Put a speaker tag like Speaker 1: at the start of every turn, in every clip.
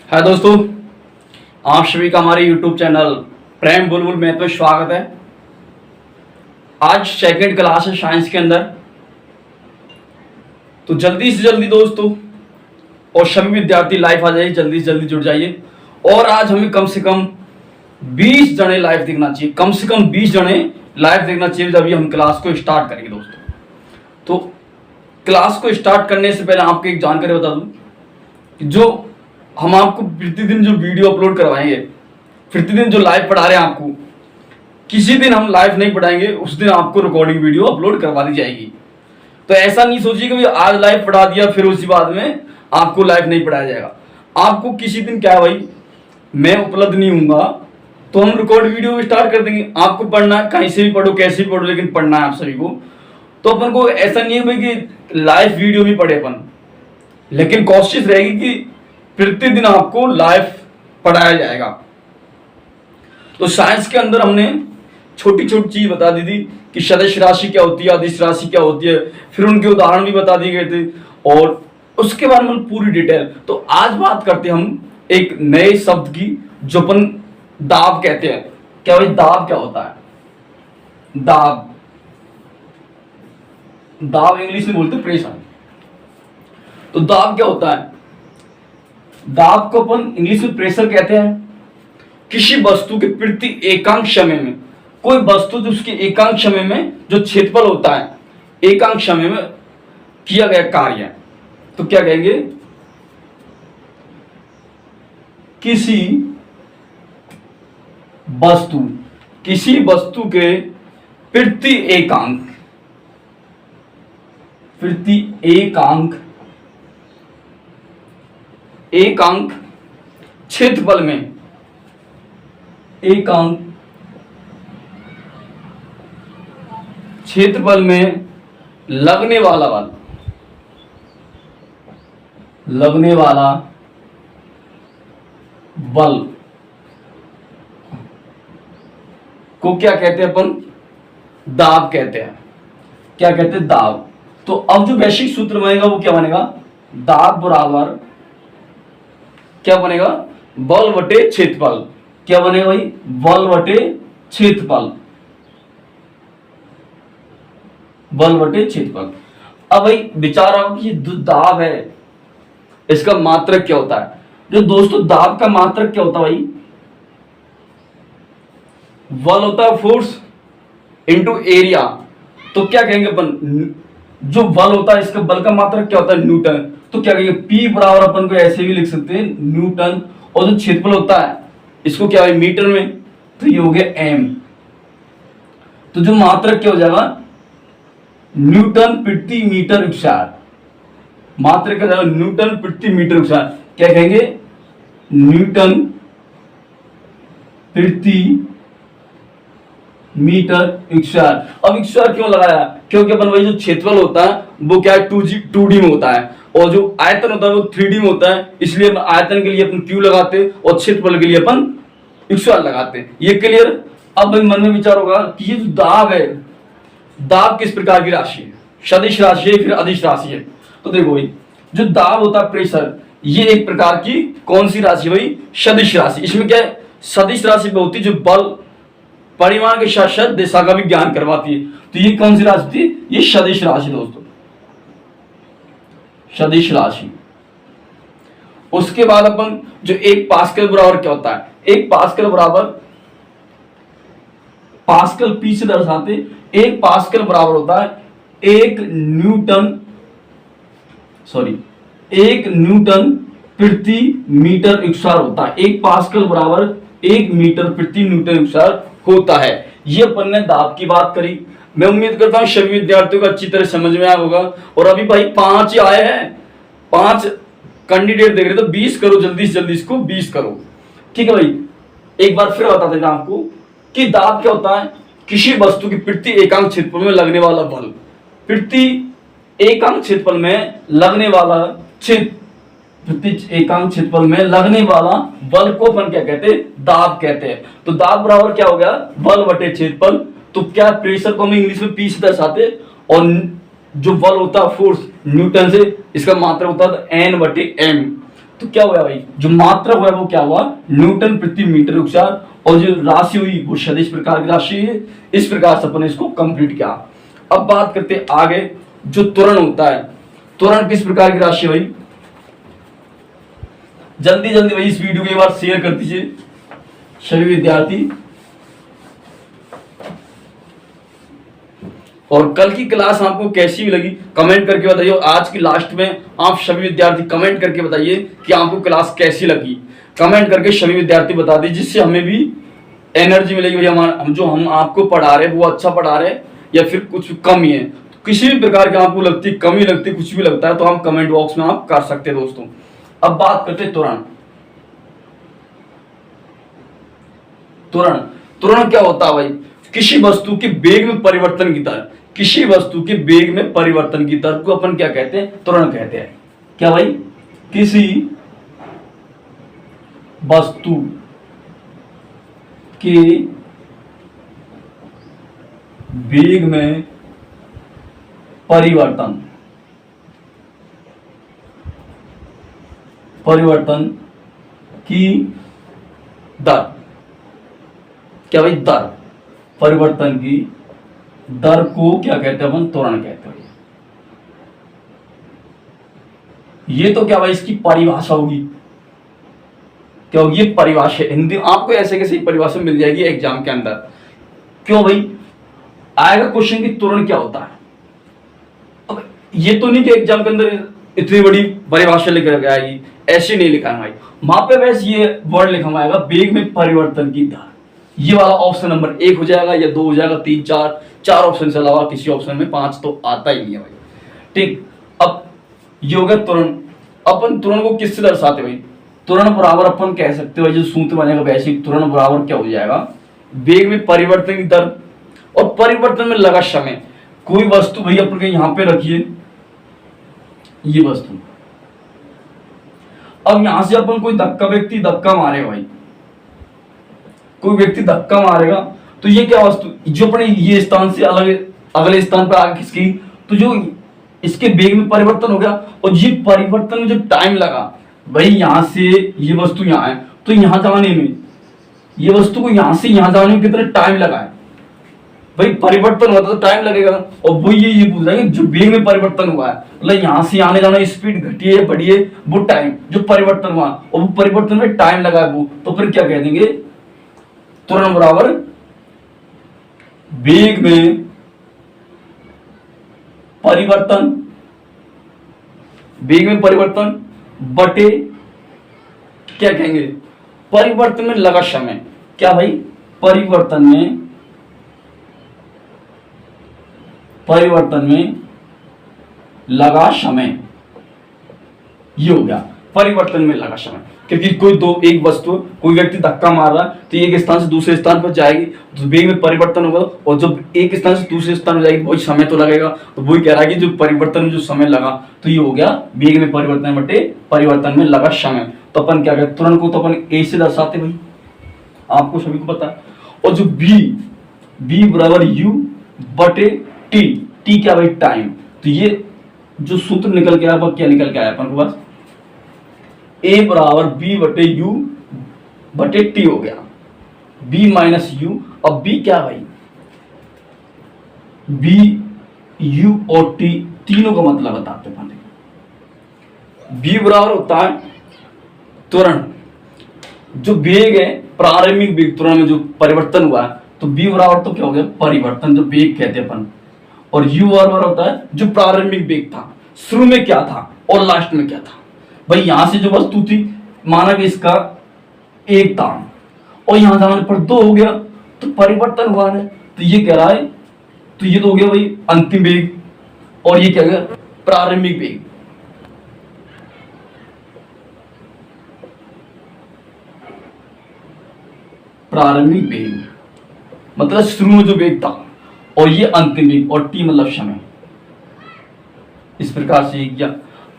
Speaker 1: है दोस्तों, आप सभी का हमारे YouTube चैनल प्रेम बुलबुल मैथ में स्वागत है। आज सेकंड क्लास है साइंस के अंदर, तो जल्दी से जल्दी दोस्तों और सभी विद्यार्थी लाइव आ जाइए, जल्दी से जल्दी जुड़ जाइए। और आज हमें कम से कम 20 जने लाइव देखना चाहिए, कम से कम 20 जने लाइव देखना चाहिए जब हम क्लास को स्टार्ट करेंगे दोस्तों। तो क्लास को स्टार्ट करने से पहले आपको एक जानकारी बता दूं कि जो हम आपको प्रतिदिन जो वीडियो अपलोड करवाएंगे, प्रतिदिन जो लाइव पढ़ा रहे हैं आपको, किसी दिन हम लाइव नहीं पढ़ाएंगे, उस दिन आपको रिकॉर्डिंग वीडियो अपलोड करवा दी जाएगी। तो ऐसा नहीं सोचिए कि आज लाइव पढ़ा दिया फिर उसी बाद में आपको लाइव नहीं पढ़ाया जाएगा। आपको किसी दिन क्या है भाई, मैं उपलब्ध नहीं हूँगा तो हम रिकॉर्ड वीडियो स्टार्ट कर देंगे। आपको पढ़ना है, कहीं से भी पढ़ो, कैसे भी पढ़ो, लेकिन पढ़ना है आप सभी को। तो अपन को ऐसा नहीं है भाई कि लाइव वीडियो भी पढ़े अपन, लेकिन कोशिश रहेगी कि प्रतिदिन आपको लाइव पढ़ाया जाएगा। तो साइंस के अंदर हमने छोटी छोटी चीज बता दी थी कि सदिश राशि क्या होती है, अदिश राशि क्या होती है, फिर उनके उदाहरण भी बता दिए गए थे और उसके बारे में पूरी डिटेल। तो आज बात करते हैं हम एक नए शब्द की, जो अपन दाब कहते हैं। क्या भाई, दाब क्या होता है? दाब, दाब इंग्लिश में बोलते प्रेशर। तो दाब क्या होता है? दाब को अपन इंग्लिश में प्रेशर कहते हैं। किसी वस्तु के प्रति एकांक समय में, कोई वस्तु जो उसके एकांक समय में जो क्षेत्रफल होता है, एकांक समय में किया गया कार्य, तो क्या कहेंगे? किसी वस्तु के प्रति एकांक क्षेत्रफल में, एकांक क्षेत्रफल में लगने वाला बल को क्या कहते हैं अपन? दाब कहते हैं। क्या कहते हैं? दाब। तो अब जो वैश्विक सूत्र बनेगा वो क्या बनेगा? दाब बराबर क्या बनेगा? बल बटे क्षेत्रफल। क्या बनेगा भाई? बल बटे क्षेत्रफल, बल बटे क्षेत्रफल। अब भाई विचार आओ कि जो दाब है इसका मात्रक क्या होता है? जो दोस्तों दाब का मात्रक क्या होता है भाई? बल होता है फोर्स इनटू एरिया। तो क्या कहेंगे अपन, जो बल होता है इसका बल का मात्रक क्या होता है? न्यूटन। तो क्या कहेंगे? P बराबर अपन को ऐसे भी लिख सकते हैं न्यूटन, और जो क्षेत्रफल होता है इसको क्या है मीटर में, तो ये हो गया m। तो जो मात्रक क्या हो जाएगा? न्यूटन प्रति मीटर स्क्वायर। मात्रक क्या जाएगा? न्यूटन प्रति मीटर स्क्वायर। क्या कहेंगे? न्यूटन प्रति मीटर स्क्वायर। अब स्क्वायर क्यों लगाया? क्योंकि अपन वही जो क्षेत्रफल होता है वो क्या है 2D में होता है, और जो आयतन होता है वो 3D में होता है। इसलिए आयतन के लिए अपन Q लगाते और क्षेत्रफल के लिए अपन स्क्वायर लगाते। ये क्लियर? अब मन में विचार होगा कि ये जो दाब है, दाब किस प्रकार की राशि है? सदिश राशि है फिर अदिश राशि है? तो देखो भाई, जो दाब होता है प्रेशर, ये एक प्रकार की कौन सी राशि भाई? सदिश राशि। इसमें क्या है? सदिश राशि पे होती है जो बल परिमाण के साथ साथ दिशा का भी ज्ञान करवाती है। तो ये कौन सी राशि थी? ये सदिश राशि दोस्तों, सदिश राशि। उसके बाद अपन जो एक पास्कल बराबर क्या होता है? एक पास्कल बराबर, पास्कल पी से दर्शाते, एक पास्कल बराबर होता है एक न्यूटन प्रति मीटर स्क्वायर होता है। एक पास्कल बराबर 1 मीटर प्रति न्यूटन स्क्वायर होता है। ये अपन ने दाब की बात करी। मैं उम्मीद करता हूं सभी विद्यार्थियों को अच्छी तरह समझ में आया होगा। और अभी भाई 5 ही आए हैं, 5 कैंडिडेट देख रहे, तो 20 करो, जल्दी से जल्दी इसको 20 करो। ठीक है भाई, एक बार फिर बता देता आपको कि दाब क्या होता है? किसी वस्तु की प्रति एकांक क्षेत्रफल में लगने वाला बल, प्रति एकांक क्षेत्रफल में लगने वाला प्रति एकांक क्षेत्रफल में लगने वाला बल को अपन क्या कहते हैं? दाब कहते हैं। तो दाब बराबर क्या हो गया? बल बटे क्षेत्रफल। तो क्या प्रेशर को हम इंग्लिश में P से दर्शाते, और जो बल होता है फोर्स न्यूटन से, इसका मात्रक होता है N/m। तो क्या हुआ भाई, जो मात्रक हुआ वो क्या हुआ, न्यूटन प्रति मीटर उपचार, और जो राशि हुई वो सदिश प्रकार की राशि है। इस प्रकार से अपन इसको कंप्लीट किया। अब बात करते हैं आगे, जो त्वरण होता है, त्वरण किस प्रकार की राशि भाई, जल्दी जल्दी भाई इस वीडियो को एक बार शेयर कर दीजिए सभी विद्यार्थी। और कल की क्लास आपको कैसी भी लगी कमेंट करके बताइए, और आज की लास्ट में आप सभी विद्यार्थी कमेंट करके बताइए कि आपको क्लास कैसी लगी। कमेंट करके सभी विद्यार्थी बता दीजिए, जिससे हमें भी एनर्जी मिलेगी भाई, हम जो हम आपको पढ़ा रहे हैं वो अच्छा पढ़ा रहे हैं या फिर कुछ कमी है, किसी भी प्रकार की आपको लगती है, कमी लगती है, कुछ भी लगता है तो हम कमेंट बॉक्स में आप कर सकते हैं दोस्तों। अब बात करते हैं त्वरण। त्वरण त्वरण क्या होता है भाई, किसी वस्तु के वेग में परिवर्तन की दर, किसी वस्तु के वेग में परिवर्तन की दर को अपन क्या कहते हैं, त्वरण कहते हैं। क्या भाई, किसी वस्तु के वेग में परिवर्तन की दर, क्या भाई, दर, परिवर्तन की दर को क्या कहते हैं अपन, त्वरण कहते हैं। ये तो क्या भाई इसकी परिभाषा होगी, क्या होगी, ये परिभाषा हिंदी आपको ऐसे कैसे परिभाषा मिल जाएगी एग्जाम के अंदर। क्यों भाई, आएगा क्वेश्चन की त्वरण क्या होता है। अब ये तो नहीं कि एग्जाम के अंदर इतनी बड़ी परिभाषा लिखा गया है, ऐसे नहीं लिखा है भाई, वहां पे बस ये वर्ड लिखा हुआ आएगा, वेग में परिवर्तन की दर। ये वाला ऑप्शन नंबर 1 हो जाएगा या 2 हो जाएगा, 3 4 ऑप्शन से अलावा किसी ऑप्शन में 5 तो आता ही नहीं है भाई। ठीक, अब ये हो गया त्वरण। अपन त्वरण को किससे दर्शाते भाई, त्वरण बराबर अपन कह सकते हो, जो सूत्र बनेगा वैसे त्वरण बराबर क्या हो जाएगा, वेग में परिवर्तन की दर और परिवर्तन में लगा समय। कोई वस्तु भाई अपन के यहां पे रखिए, ये वस्तु, अब यहां से अपन कोई व्यक्ति धक्का मारेगा भाई, कोई व्यक्ति धक्का मारेगा तो ये क्या वस्तु, जो अपने ये स्थान से अलग अगले स्थान पर आगे खिसकी, तो जो इसके वेग में परिवर्तन हो गया, और ये परिवर्तन में जो टाइम लगा भाई, यहां से ये वस्तु यहां है तो यहां जाने में, ये वस्तु को यहां से यहां जाने में कितना टाइम लगा है भाई, परिवर्तन होता तो टाइम लगेगा। और वो ये पूछ रहा है जो वेग में परिवर्तन हुआ है, मतलब यहां से आने जाना स्पीड घटी है बढ़ी है, वो टाइम जो परिवर्तन हुआ और वो परिवर्तन में टाइम लगा है वो, तो फिर क्या कह देंगे, त्वरण बराबर वेग में परिवर्तन, वेग में परिवर्तन बटे क्या कहेंगे, परिवर्तन में लगा समय। क्या भाई, परिवर्तन में लगा समय, ये हो गया परिवर्तन में लगा समय। क्योंकि एक वस्तु, कोई व्यक्ति धक्का मार रहा है तो एक स्थान से दूसरे स्थान पर जाएगी तो वेग में परिवर्तन होगा, और जब एक स्थान से दूसरे स्थान पर जाएगी वही समय तो लगेगा, तो वही कह रहा है कि जो परिवर्तन में जो समय लगा, तो ये हो गया वेग में परिवर्तन बटे परिवर्तन में लगा समय। तो अपन क्या कहते, त्वरण को तो अपन ए से दर्शाते भाई, आपको सभी को पता है। और जो बी बराबर यू बटे टी क्या भाई, टाइम। तो ये जो सूत्र निकल के आया, क्या निकल के आया अपन को, बस ए बराबर बी बटे यू बटे टी हो गया, बी माइनस यू। अब बी क्या भाई, बी यू और टी तीनों का मतलब बताते हैं। बी बराबर होता है त्वरण, जो वेग है प्रारंभिक वेग, त्वरण में जो परिवर्तन हुआ है, तो बी बराबर तो क्या हो गया, परिवर्तन जो वेग कहते हैं अपन, और यू बराबर होता है जो प्रारंभिक वेग था, शुरू में क्या था और लास्ट में क्या था भाई। यहां से जो वस्तु थी, माना कि इसका 1 था और यहां जाने पर 2 हो गया, तो परिवर्तन हुआ है, तो ये कह रहा है, तो ये तो हो गया भाई अंतिम वेग, और ये क्या गया, प्रारंभिक वेग। प्रारंभिक वेग मतलब शुरू में जो वेग था, और ये अंतिम वेग, और टी मतलब समय। इस प्रकार से किया।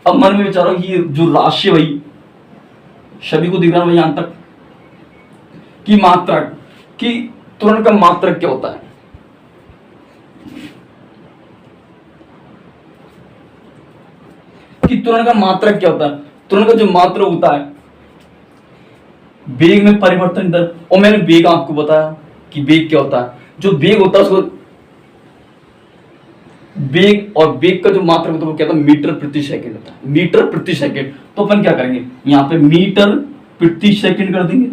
Speaker 1: अब मन में विचारो कि ये जो राशि भाई, सभी को दिख रहा है यहां तक कि मात्रक, कि त्वरण का मात्रक क्या होता है, कि त्वरण का मात्रक क्या होता है। त्वरण का जो मात्रक होता है, वेग में परिवर्तन दर, और मैंने वेग आपको बताया कि वेग क्या होता है। जो वेग होता है उसको वेग, और वेग का जो मात्रक होता है वो क्या होता है, मीटर प्रति सेकंड होता है, मीटर प्रति सेकंड। तो अपन क्या करेंगे, यहाँ पे मीटर प्रति सेकंड कर देंगे,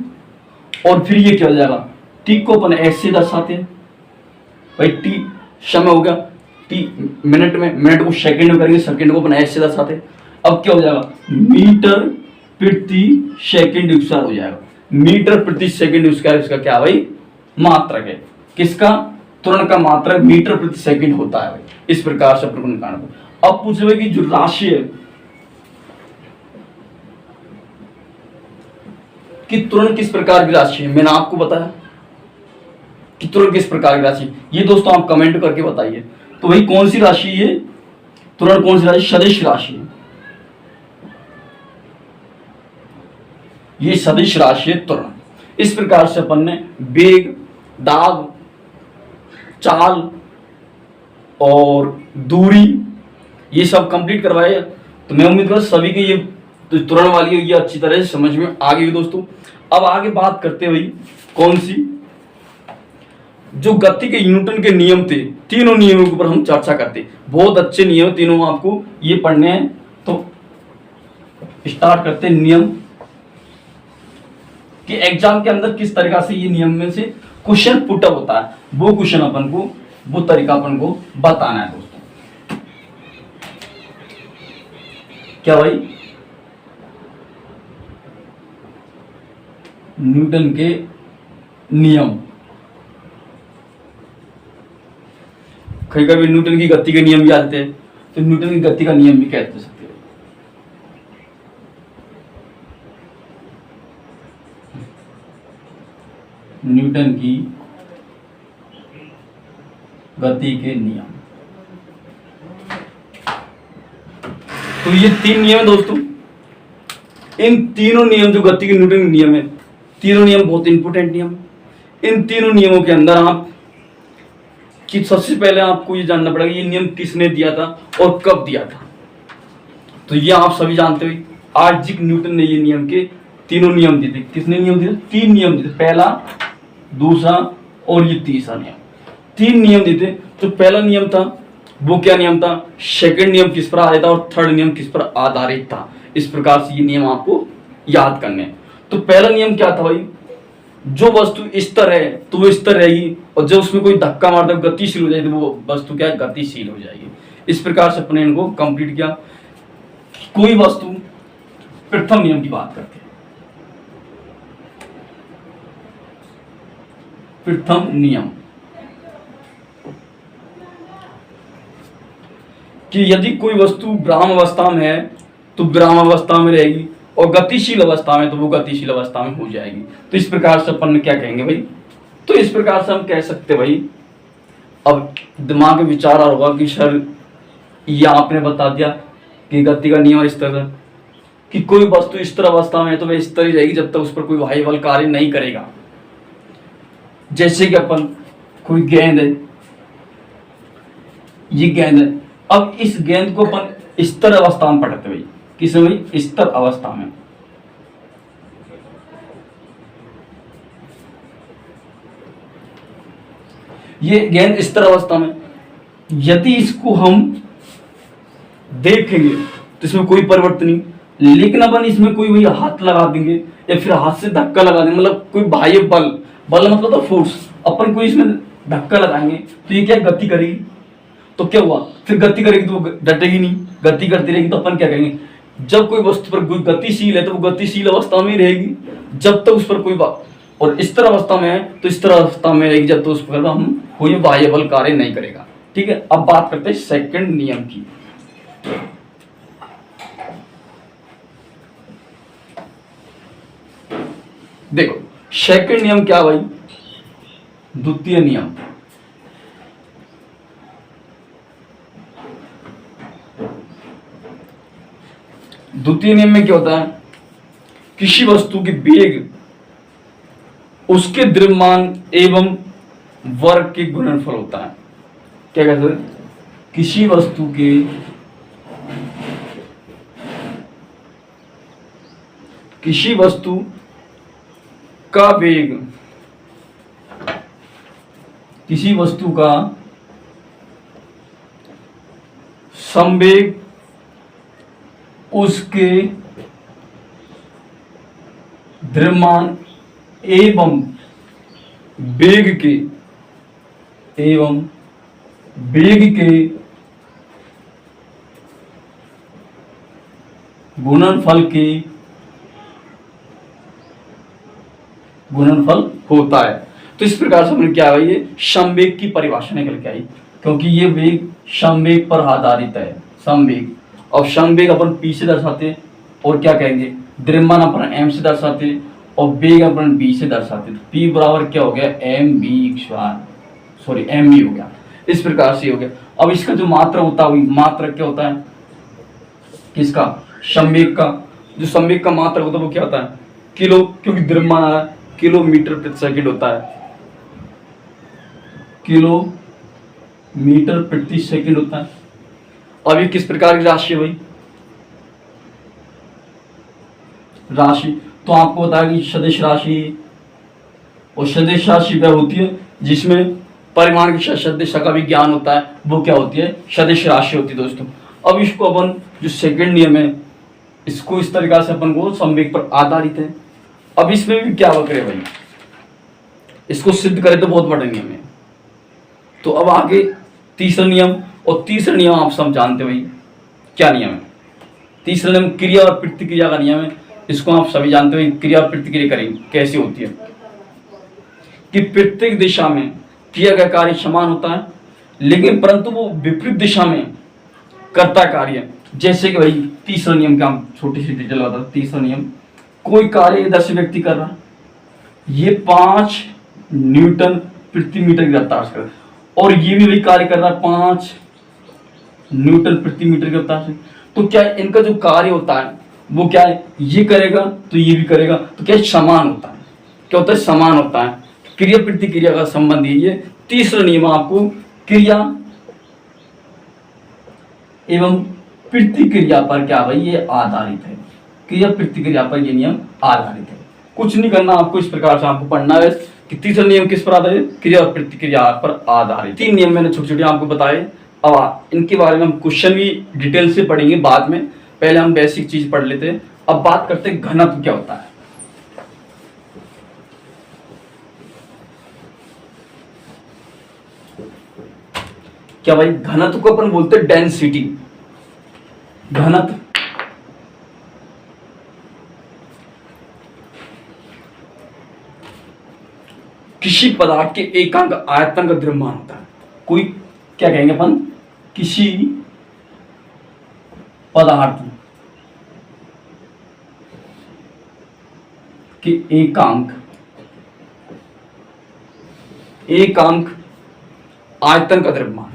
Speaker 1: और फिर ये क्या हो जाएगा, टी को अपन एस से दर्शाते हैं भाई, टी समय हो गया, टी मिनट में, मिनट को सेकंड में करेंगे, सेकंड को अपन एस से दर्शाते हैं। अब क्या हो जाएगा, मीटर प्रति सेकंड स्क्वायर हो जाएगा, मीटर प्रति सेकंड स्क्वायर इसका क्या भाई, मात्रक है। किसका, त्वरण का मात्रक मीटर प्रति सेकंड होता है भाई। इस प्रकार से अपन को निकालना है। अब पूछ रहे कि जो राशि है कि त्वरण किस प्रकार की राशि है, मैंने आपको बताया कि त्वरण किस प्रकार की राशि, ये दोस्तों आप कमेंट करके बताइए। तो भाई कौन सी राशि है त्वरण, कौन सी राशि, सदिश राशि है, ये सदिश राशि है त्वरण। इस प्रकार से अपन ने वेग, दाब, चाल और दूरी ये सब कंप्लीट करवाए। तो मैं उम्मीद करूँ सभी के ये त्वरण वाली ये अच्छी तरह से समझ में आ गई दोस्तों। अब आगे बात करते हैं भाई कौन सी, जो गति के न्यूटन के नियम थे, तीनों नियमों के ऊपर हम चर्चा करते। बहुत अच्छे नियम तीनों आपको ये पढ़ने हैं। तो स्टार्ट करते हैं नियम कि एग्जाम के अंदर किस तरीका से ये नियम में से क्वेश्चन पुट अप होता है, वो क्वेश्चन अपन को, वो तरीका अपन को बताना है दोस्तों। क्या भाई, न्यूटन के नियम, कहीं कभी न्यूटन की गति के नियम भी आते हैं, तो न्यूटन की गति का नियम भी कहते सकते हैं। न्यूटन की गति के नियम, तो ये तीन नियम है दोस्तों। इन तीनों नियम जो गति के न्यूटन के नियम है, तीनों नियम बहुत इंपॉर्टेंट नियम। इन तीनों नियमों के अंदर आप कि सबसे पहले आपको ये जानना पड़ेगा ये नियम किसने दिया था और कब दिया था। तो ये आप सभी जानते हो, आइजैक न्यूटन ने ये नियम के तीनों नियम दिए थे। किसने नियम दिए थे, तीन नियम दिए थे, पहला, दूसरा और ये तीसरा नियम, तीन नियम दिए थे। जो पहला नियम था वो क्या नियम था, सेकंड नियम किस पर आधारित था और थर्ड नियम किस पर आधारित था। इस प्रकार से ये नियम आपको याद करने हैं। तो पहला नियम क्या था भाई, जो वस्तु स्थिर है तो वो स्थिर रहेगी, और जब उसमें कोई धक्का मारता है गतिशील हो जाएगी तो वो वस्तु क्या है, गतिशील हो जाएगी। इस प्रकार से अपने इनको कंप्लीट किया। कोई वस्तु, प्रथम नियम की बात करते हैं, प्रथम नियम कि यदि कोई वस्तु विराम अवस्था में है तो विराम अवस्था में रहेगी, और गतिशील अवस्था में तो वो गतिशील अवस्था में हो जाएगी। तो इस प्रकार से अपन क्या कहेंगे भाई, तो इस प्रकार से हम कह सकते भाई, अब दिमाग में विचार आ होगा कि सर ये आपने बता दिया कि गति का नियम इस तरह कि कोई वस्तु स्थिर अवस्था में है तो वह स्थिर ही रहेगी जब तक उस पर कोई बाह्य बल कार्य नहीं करेगा। जैसे कि अपन कोई गेंद है, ये गेंद है, अब इस गेंद को अपन स्थिर अवस्था में पढ़ते भाई, किस में भाई, स्थिर अवस्था में। ये गेंद स्थिर अवस्था में, यदि इसको हम देखेंगे तो इसमें कोई परिवर्तन नहीं, लेकिन अपन इसमें कोई वही हाथ लगा देंगे या फिर हाथ से धक्का लगा देंगे, मतलब कोई बाह्य बल, बल मतलब तो फोर्स, अपन कोई इसमें धक्का लगाएंगे तो ये क्या गति करेगी। तो क्या हुआ, फिर गति करेगी तो वो डटेगी नहीं, गति करती रहेगी। तो अपन क्या करेंगे, जब कोई वस्तु पर कोई गतिशील है तो वो गतिशील अवस्था में ही रहेगी जब तक उस पर कोई बात, और स्थिर अवस्था में है तो स्थिर अवस्था में रहेगी जब तक उस पर हम कोई बाह्य बल कार्य नहीं करेगा। ठीक है, अब बात करते हैं सेकंड नियम की। देखो सेकंड नियम क्या भाई, द्वितीय नियम। द्वितीय नियम में क्या होता है, किसी वस्तु के वेग उसके द्रव्यमान एवं वर्ग के गुणनफल होता है। क्या कहते हैं, किसी वस्तु के किसी वस्तु का वेग, किसी वस्तु का संवेग उसके द्रव्यमान एवं वेग के गुणनफल होता है। तो इस प्रकार से हमने क्या है, ये संवेग की परिभाषा निकल के आई, क्योंकि ये वेग संवेग पर आधारित है। संवेग, और संवेग अपन p से दर्शाते हैं, और क्या कहेंगे, द्रव्यमान अपन m से दर्शाते हैं, और वेग अपन b से दर्शाते हैं। p बराबर क्या हो गया, mv हो गया। इस प्रकार से हो गया। अब इसका जो मात्रा होता है, मात्रा क्या होता है, किसका, संवेग का। जो संवेग का मात्रा होता है वो क्या होता है, किलो, क्योंकि द्रव्यमान आ रहा है, किलोमीटर प्रति सेकंड होता है, किलोमीटर प्रति सेकंड होता है। अब ये किस प्रकार की राशि है भाई, राशि तो आपको बताया कि सदिश राशि, और सदिश राशि वह होती है जिसमें परिमाण की सदिश का भी ज्ञान होता है, वो क्या होती है, सदिश राशि होती है दोस्तों। अब इसको अपन जो सेकंड नियम है, इसको इस तरीका से अपन को संवेग पर आधारित है। अब इसमें भी क्या वक्र है भाई, इसको सिद्ध करें तो बहुत बड़े नियम है। तो अब आगे तीसरा नियम, और तीसरा नियम आप सब जानते हो भाई क्या नियम है। तीसरा नियम क्रिया और प्रतिक्रिया का नियम है। इसको आप सभी जानते हो, क्रिया और प्रतिक्रिया करेंगे कैसी होती है, कि प्रत्येक दिशा में किया गया कार्य समान होता है, लेकिन परंतु वो विपरीत दिशा में करता कार्य। जैसे कि भाई तीसरा नियम का हम छोटी सी डिटेल बताते हैं। तीसरा नियम, कोई कार्य इधर से व्यक्ति कर रहा है, ये 5 न्यूटन प्रति मीटर की रफ्तार से, और ये भी वही कार्य कर रहा है 5 न्यूटन प्रति मीटर की रफ्तार से। तो क्या इनका जो कार्य होता है वो क्या है, ये करेगा तो ये भी करेगा, तो क्या समान होता है, क्या होता है, समान होता है। क्रिया प्रतिक्रिया का संबंध ये तीसरा नियम आपको क्रिया एवं प्रतिक्रिया पर क्या भाई, ये आधारित है। क्रिया प्रतिक्रिया पर ये नियम आधारित है। कुछ नहीं करना आपको, इस प्रकार से आपको पढ़ना है कि तीसरा नियम किस पर आधारित, क्रिया और प्रतिक्रिया पर आधारित। 3 नियम मैंने छोटे छोटे आपको बताए। अब इनके बारे में हम क्वेश्चन भी डिटेल से पढ़ेंगे बाद में, पहले हम बेसिक चीज पढ़ लेते हैं। अब बात करते हैं घनत्व क्या होता है। क्या भाई, घनत्व को अपन बोलते हैं डेंसिटी। घनत्व किसी पदार्थ के एकांक आयतन का द्रव्यमान होता है। कोई क्या कहेंगे अपन, किसी पदार्थ के एकांक आयतन का द्रव्यमान।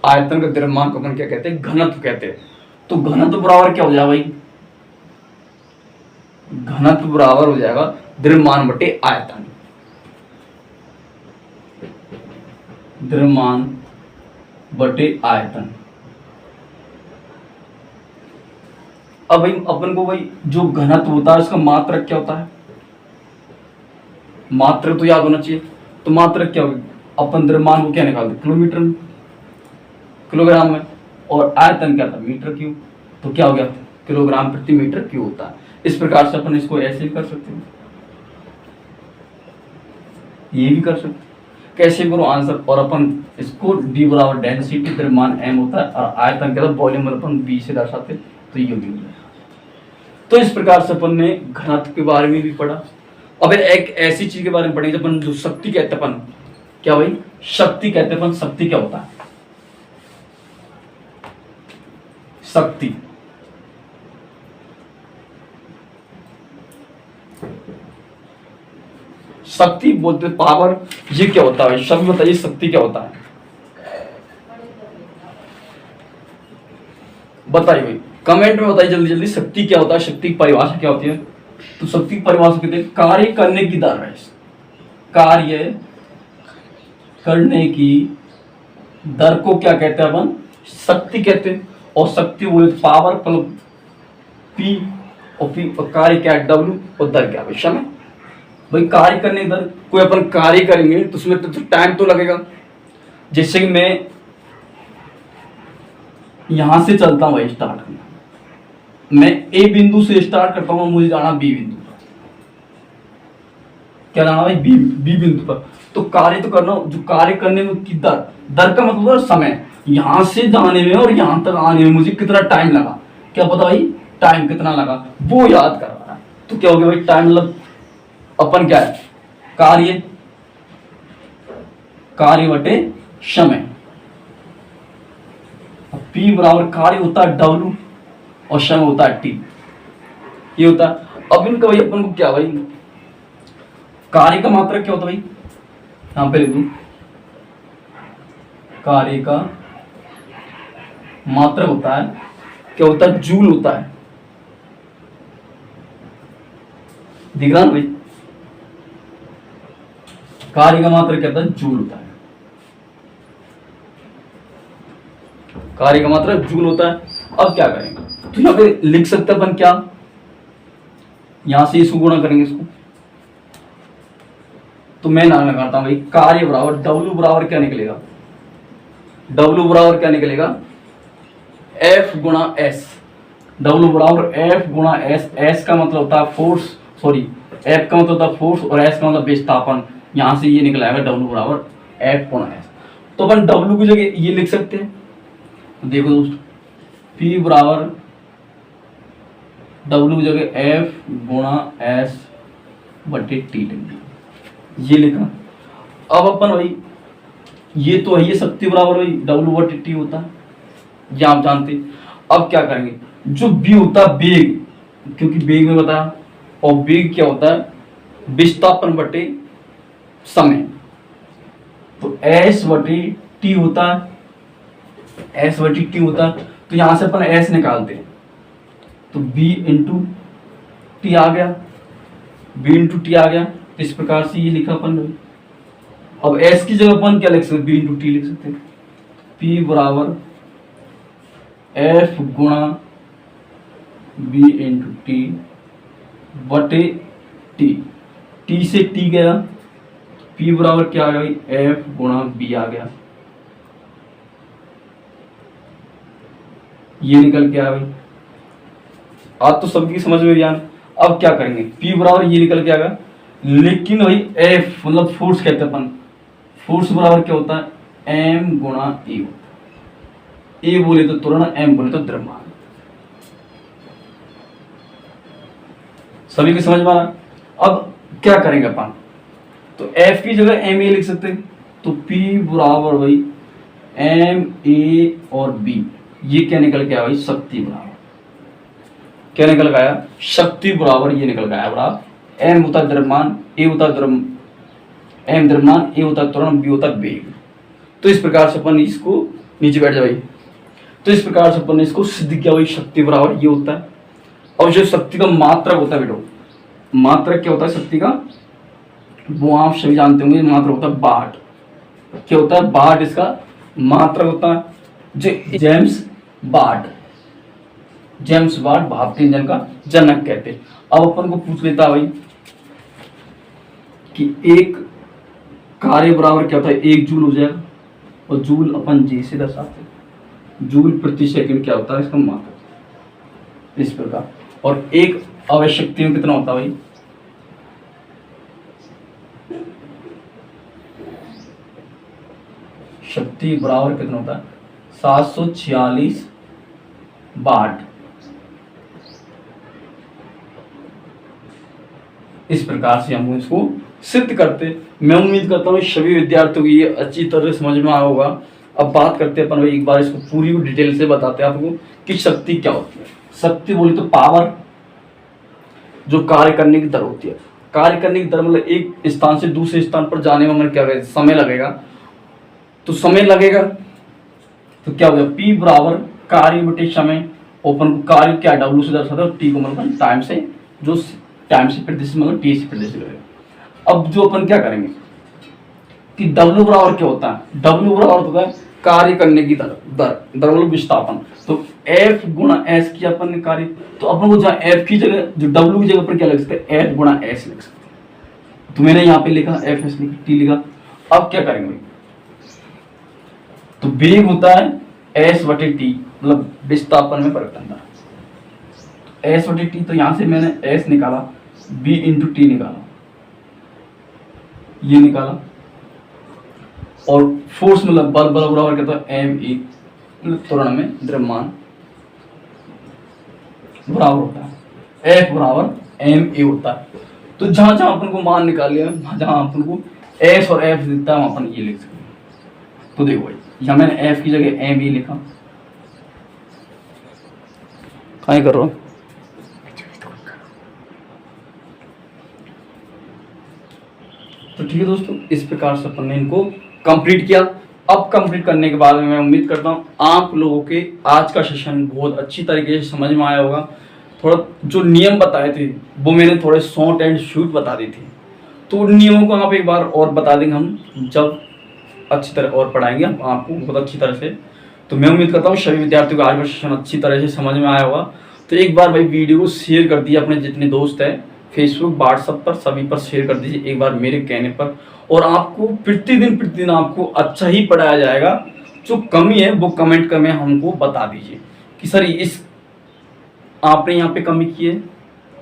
Speaker 1: आयतन का द्रव्यमान को अपन क्या कहते हैं, घनत्व कहते हैं। तो घनत्व बराबर क्या हो जाएगा भाई, घनत्व बराबर हो जाएगा द्रव्यमान बटे आयतन। द्रव्यमान बटे आयतन। अब भाई अपन को भाई जो घनत्व होता है उसका मात्रक क्या होता है, मात्रक तो याद होना चाहिए। तो मात्रक क्या होगी, अपन द्रव्यमान को क्या निकालते, किलोमीटर में, किलोग्राम में, और आयतन क्या था, मीटर क्यूब। तो क्या हो गया, किलोग्राम प्रति मीटर क्यूब होता है। इस प्रकार से अपन इसको ऐसे भी कर सकते हैं, ये भी कर सकते हैं, कैसे करो आंसर। और अपन इसको d बराबर डेंसिटी द्रव्यमान m होता है, और आयतन क्या था, वॉल्यूम अपन v से दर्शाते, तो ये भी हो गया। तो इस प्रकार से अपन ने घनत्व के बारे में भी पढ़ा। अब एक ऐसी चीज के बारे में पढ़ेंगे अपन जो शक्ति कहते अपन, क्या भाई, शक्ति कहते अपन। शक्ति क्या होता है, शक्ति शक्ति बोलते पावर। ये क्या होता है, शब्द बताइए, शक्ति क्या होता है, बताइए भाई, कमेंट में बताइए जल्दी जल्दी। शक्ति क्या होता है, शक्ति की परिभाषा क्या होती है। तो शक्ति की परिभाषा कहते हैं कार्य करने की दर है, कार्य करने की दर को क्या कहते हैं अपन, शक्ति कहते हैं। और शक्ति बोले तो पावर प्लस पी, और पी और कार्य क्या है डब्ल्यू, और दर क्या है समय। भाई कार्य करने की दर, कोई अपन कार्य करेंगे तो उसमें तो टाइम तो लगेगा। जैसे कि मैं यहां से चलता हूँ, स्टार्ट करना, मैं ए बिंदु से स्टार्ट करता हूँ, मुझे जाना बी बिंदु पर। क्या जाना भाई, बी बिंदु पर। तो कार्य तो करना, जो कार्य करने में की दर, दर का मतलब है समय। यहां से जाने में और यहां तक आने में मुझे कितना टाइम लगा, क्या पता भाई टाइम कितना लगा, वो याद कर रहा है। तो क्या हो गया भाई, टाइम मतलब अपन क्या है, कार्य, कार्य बटे समय। P बराबर कार्य होता है W और समय होता है T, ये होता है। अब इनका भाई अपन को क्या भाई, कार्य का मात्रक क्या होता है भाई, यहां पे लिख दूं, कार्य का मात्रक होता है, क्या होता है, जूल होता है। दिख रहा ना भाई, कार्य का मात्रक क्या होता है, जूल होता है। कार्य का मात्रक जूल होता है। अब क्या करेंगे, तो यहां पे लिख सकते हैं अपन क्या, यहां से इसको गुणा करेंगे इसको, तो मैं नाम लगाता हूं भाई, कार्य बराबर W बराबर क्या निकलेगा, W बराबर क्या निकलेगा, F गुणा S। W बराबर F गुणा S, S का मतलब होता है फोर्स, सॉरी F का मतलब होता है फोर्स और S का मतलब विस्थापन। यहां से ये निकल आएगा W बराबर F गुणा S। तो अपन W की जगह ये लिख सकते हैं, देखो दोस्तों, P बराबर W की जगह F गुणा S बटे T लिख दिया, ये लिखा। अब अपन भाई ये तो है, ये शक्ति बराबर भाई W बटे T होता है, ये आप जानते हैं। अब क्या करेंगे, जो B होता है वेग, क्योंकि वेग में बताया, और वेग क्या होता है, विस्थापन बटे समय। तो S बटे T होता है, S बटे T होता है। तो यहां से अपन S निकालते हैं, तो B इंटू टी आ गया, B इंटू टी आ गया। तो इस प्रकार से ये लिखा अपन। अब S की जगह अपन क्या लिख सकते हैं, B इंटू टी लिख सकते हैं। P बराबर F गुणा B इंटू टी बटे T, T से T गया, P बराबर क्या आ गया, F गुणा B आ गया, ये निकल के आया भाई। आज तो सबकी समझ में ज्ञान। अब क्या करेंगे, P बराबर ये निकल के आ गया, लेकिन भाई F मतलब फोर्स कहते हैं अपन, फोर्स बराबर क्या होता है, M गुणा A होता है। A बोले तो त्वरण, M बोले तो द्रव्यमान। सभी को समझ में आ रहा। अब क्या करेंगे अपन, तो F की जगह M A लिख सकते हैं। तो P बराबर भाई M A और B, ये क्या निकल के आया भाई, शक्ति बराबर, क्या निकल गया, शक्ति बराबर ये निकल गया बराबर M होता द्रव्यमान, A होता M द्रव्यमान, A होता त्वरण, B होता वेग। तो इस प्रकार से अपन इसको, नीचे बैठ जाओ भाई। तो इस प्रकार से अपन ने इसको सिद्ध किया भाई, शक्ति बराबर ये होता है। और जो शक्ति का मात्रक होता है बेटो, मात्रक क्या होता है शक्ति का, वो आप सभी जानते होंगे, मात्रक होता है वाट। क्या होता है, वाट इसका मात्रक होता है। जो जेम्स वाट भारतीय इंजन का जनक कहते हैं। अब अपन को पूछ लेता है भाई कि एक कार्य बराबर क्या होता है, 1 जूल हो जाएगा, और जूल अपन जी से दर्शाते हैं, जूल प्रति सेकंड क्या होता है इसका मात्रक, इस प्रकार। और एक आवश्यक शक्ति में कितना होता है भाई, शक्ति बराबर कितना होता है, 746 वाट। इस प्रकार से हम इसको सिद्ध करते। मैं उम्मीद करता हूँ सभी विद्यार्थियों को ये अच्छी तरह समझ में आया होगा। अब बात करते हैं अपन भाई, एक बार इसको पूरी डिटेल से बताते हैं आपको कि शक्ति क्या होती है। शक्ति बोली तो पावर, जो कार्य करने की दर होती है। कार्य करने की दर मतलब एक स्थान से दूसरे स्थान पर जाने में मतलब क्या है, समय लगेगा। तो समय लगेगा तो क्या हो गया, P बराबर कार्य बटे समय। ओपन को कार्य क्या W से दर्शाता है, T को मतलब टाइम से, जो टाइम से प्रतिशत मतलब T से प्रतिशत लगेगा। अब जो अपन क्या करेंगे कि W बराबर क्या होता है, W बराबर होता है कार्य करने की दर दर दर मतलब विस्थापन। तो एफ गुणा एस की अपन ने कार्य, तो अपन को जहाँ एफ की जगह जो डब्ल्यू की जगह पर क्या लिख सकते हैं, एफ गुणा एस लिख सकते हैं। तो मैंने यहाँ पे लिखा एफ एस लिखा, टी लिखा। अब क्या करेंगे, तो वेग होता है एस बटे टी, मतलब विस्थापन में परिवर्तन दर एस बटे टी। तो यहां से मैंने एस निकाला, बी इंटू टी निकाला, ये निकाला। और फोर्स मतलब बल बराबर क्या था, एम ई, मतलब त्वरण में द्रव्यमान बराबर होता है एफ बराबर एम ए होता है। तो जहां जहां अपन को मान निकाल लिया, जहां अपन को एस और एफ दिखता है, अपन ये लिख सकते हैं। तो देखो भाई, यहाँ मैंने एफ की जगह एम ई लिखा, कहीं कर रहा हूं। तो ठीक है दोस्तों, इस प्रकार से अपन ने इनको कंप्लीट किया। अब कंप्लीट करने के बाद मैं उम्मीद करता हूँ आप लोगों के आज का सेशन बहुत अच्छी तरीके से समझ में आया होगा। थोड़ा जो नियम बताए थे वो मैंने थोड़े शॉर्ट एंड शूट बता दी थी, तो उन नियमों को आप एक बार और बता देंगे हम जब अच्छी तरह और पढ़ाएंगे हम आपको बहुत अच्छी तरह से। तो मैं उम्मीद करता हूँ सभी विद्यार्थियों को आज का सेशन अच्छी तरह से समझ में आया होगा। तो एक बार भाई वीडियो को शेयर कर दिए, अपने जितने दोस्त हैं फेसबुक व्हाट्सएप पर सभी पर शेयर कर दीजिए एक बार मेरे कहने पर। और आपको प्रतिदिन आपको अच्छा ही पढ़ाया जाएगा। जो कमी है वो कमेंट में हमको बता दीजिए कि सर इस आपने यहाँ पे कमी की है,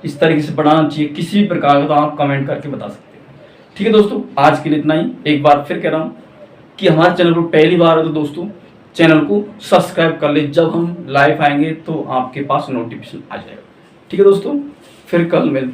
Speaker 1: इस तरीके से पढ़ाना चाहिए, किसी भी प्रकार का, तो आप कमेंट करके बता सकते हैं। ठीक है दोस्तों, आज के लिए इतना ही। एक बार फिर कह रहा हूँ कि हमारे चैनल पर पहली बार है तो दोस्तों चैनल को सब्सक्राइब कर ले, जब हम लाइव आएंगे तो आपके पास नोटिफिकेशन आ जाएगा। ठीक है दोस्तों, फिर कल मिलते